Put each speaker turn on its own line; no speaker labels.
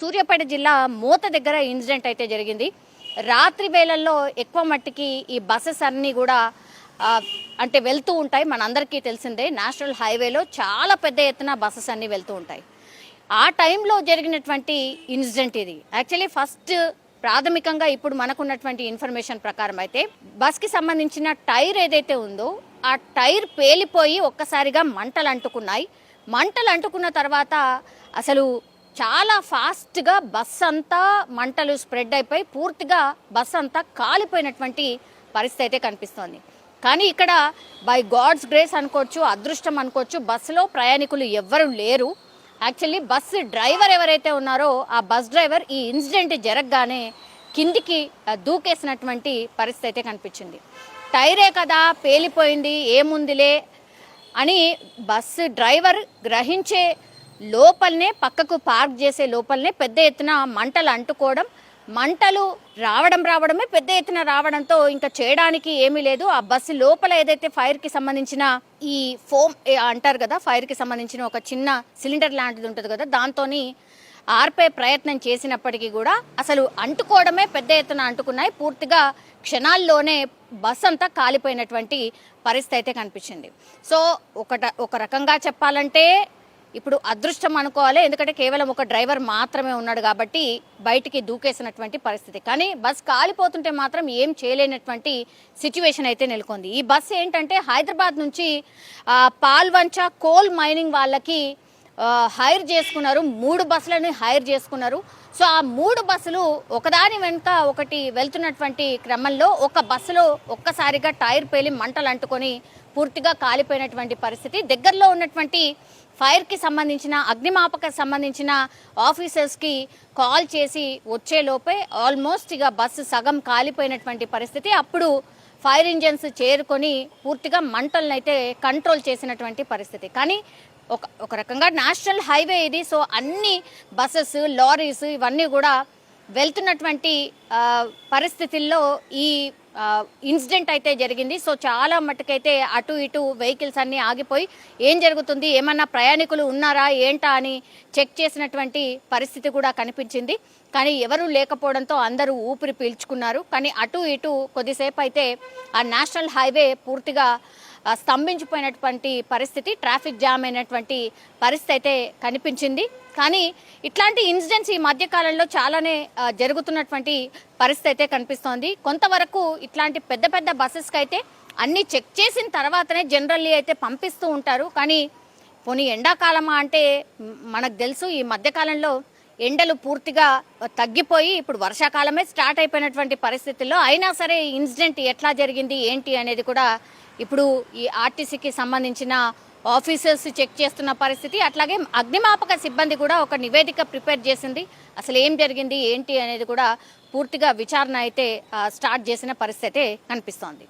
సూర్యాపేట జిల్లా మోత దగ్గర ఇన్సిడెంట్ అయితే జరిగింది. రాత్రి వేళల్లో ఎక్కువ మట్టికి ఈ బస్సెస్ అన్నీ కూడా అంటే వెళ్తూ ఉంటాయి. మనందరికీ తెలిసిందే, నేషనల్ హైవేలో చాలా పెద్ద ఎత్తున బస్సెస్ అన్నీ వెళ్తూ ఉంటాయి. ఆ టైంలో జరిగినటువంటి ఇన్సిడెంట్ ఇది. యాక్చువల్లీ ఫస్ట్ ప్రాథమికంగా ఇప్పుడు మనకున్నటువంటి ఇన్ఫర్మేషన్ ప్రకారం అయితే బస్కి సంబంధించిన టైర్ ఏదైతే ఉందో ఆ టైర్ పేలిపోయి ఒక్కసారిగా మంటలు అంటుకున్నాయి. మంటలు అంటుకున్న తర్వాత అసలు చాలా ఫాస్ట్గా బస్ అంతా మంటలు స్ప్రెడ్ అయిపోయి పూర్తిగా బస్ అంతా కాలిపోయినటువంటి పరిస్థితి అయితే కనిపిస్తోంది. కానీ ఇక్కడ బై గాడ్స్ గ్రేస్ అనుకోవచ్చు, అదృష్టం అనుకోవచ్చు, బస్సులో ప్రయాణికులు ఎవ్వరూ లేరు. యాక్చువల్లీ బస్సు డ్రైవర్ ఎవరైతే ఉన్నారో ఆ బస్ డ్రైవర్ ఈ ఇన్సిడెంట్ జరగగానే కిందికి దూకేసినటువంటి పరిస్థితి అయితే కనిపించింది. టైరే కదా పేలిపోయింది, ఏముందిలే అని బస్సు డ్రైవర్ గ్రహించే లోపలనే, పక్కకు పార్క్ చేసే లోపలనే పెద్ద ఎత్తున మంటలు అంటుకోవడం, మంటలు రావడమే పెద్ద ఎత్తున రావడంతో ఇంకా చేయడానికి ఏమీ లేదు. ఆ బస్సు లోపల ఏదైతే ఫైర్కి సంబంధించిన ఈ ఫోమ్ అంటారు కదా, ఫైర్కి సంబంధించిన ఒక చిన్న సిలిండర్ లాంటిది ఉంటుంది కదా, దాంతో ఆర్పే ప్రయత్నం చేసినప్పటికీ కూడా అసలు అంటుకోవడమే పెద్ద ఎత్తున అంటుకున్నాయి. పూర్తిగా క్షణాల్లోనే బస్ అంతా కాలిపోయినటువంటి పరిస్థితి అయితే కనిపించింది. సో ఒక రకంగా చెప్పాలంటే ఇప్పుడు అదృష్టం అనుకోవాలి, ఎందుకంటే కేవలం ఒక డ్రైవర్ మాత్రమే ఉన్నాడు కాబట్టి బయటికి దూకేసినటువంటి పరిస్థితి. కానీ బస్ కాలిపోతుంటే మాత్రం ఏం చేయలేనటువంటి సిచ్యువేషన్ అయితే నెలకొంది. ఈ బస్సు ఏంటంటే హైదరాబాద్ నుంచి పాల్వంచ కోల్ మైనింగ్ వాళ్ళకి హైర్ చేసుకున్నారు. 3 బస్సులను హైర్ చేసుకున్నారు. సో ఆ 3 బస్సులు ఒకదాని వెనుక ఒకటి వెళ్తున్నటువంటి క్రమంలో ఒక బస్సులో ఒక్కసారిగా టైర్ పేలి మంటలు అంటుకొని పూర్తిగా కాలిపోయినటువంటి పరిస్థితి. దగ్గరలో ఉన్నటువంటి ఫైర్కి సంబంధించిన, అగ్నిమాపక సంబంధించిన ఆఫీసర్స్కి కాల్ చేసి వచ్చేలోపే ఆల్మోస్ట్ ఇక బస్సు సగం కాలిపోయినటువంటి పరిస్థితి. అప్పుడు ఫైర్ ఇంజన్స్ చేరుకొని పూర్తిగా మంటలను అయితే కంట్రోల్ చేసినటువంటి పరిస్థితి. కానీ ఒక రకంగా నేషనల్ హైవే ఇది. సో అన్ని బస్సెస్, లారీస్ ఇవన్నీ కూడా వెళ్తున్నటువంటి పరిస్థితుల్లో ఈ ఇన్సిడెంట్ అయితే జరిగింది. సో చాలా మట్టుకైతే అటు ఇటు వెహికల్స్ అన్నీ ఆగిపోయి ఏం జరుగుతుంది, ఏమన్నా ప్రయాణికులు ఉన్నారా ఏంటా అని చెక్ చేసినటువంటి పరిస్థితి కూడా కనిపించింది. కానీ ఎవరూ లేకపోవడంతో అందరూ ఊపిరి పీల్చుకున్నారు. కానీ అటు ఇటు కొద్దిసేపు అయితే ఆ నేషనల్ హైవే పూర్తిగా స్తంభించిపోయినటువంటి పరిస్థితి, ట్రాఫిక్ జామ్ అయినటువంటి పరిస్థితి అయితే కనిపించింది. కానీ ఇట్లాంటి ఇన్సిడెంట్స్ ఈ మధ్యకాలంలో చాలానే జరుగుతున్నటువంటి పరిస్థితి అయితే కనిపిస్తోంది. కొంతవరకు ఇట్లాంటి పెద్ద పెద్ద బస్సెస్కి అయితే అన్నీ చెక్ చేసిన తర్వాతనే జనరల్లీ అయితే పంపిస్తూ ఉంటారు. కానీ పోనీ ఎండాకాలమా అంటే మనకు తెలుసు, ఈ మధ్యకాలంలో ఎండలు పూర్తిగా తగ్గిపోయి ఇప్పుడు వర్షాకాలమే స్టార్ట్ అయిపోయినటువంటి పరిస్థితుల్లో అయినా సరే ఇన్సిడెంట్ ఎట్లా జరిగింది ఏంటి అనేది కూడా ఇప్పుడు ఈ ఆర్టీసీకి సంబంధించిన ఆఫీసర్స్ చెక్ చేస్తున్న పరిస్థితి. అట్లాగే అగ్నిమాపక సిబ్బంది కూడా ఒక నివేదిక ప్రిపేర్ చేసింది. అసలు ఏం జరిగింది ఏంటి అనేది కూడా పూర్తిగా విచారణ అయితే స్టార్ట్ చేసిన పరిస్థితి కనిపిస్తోంది.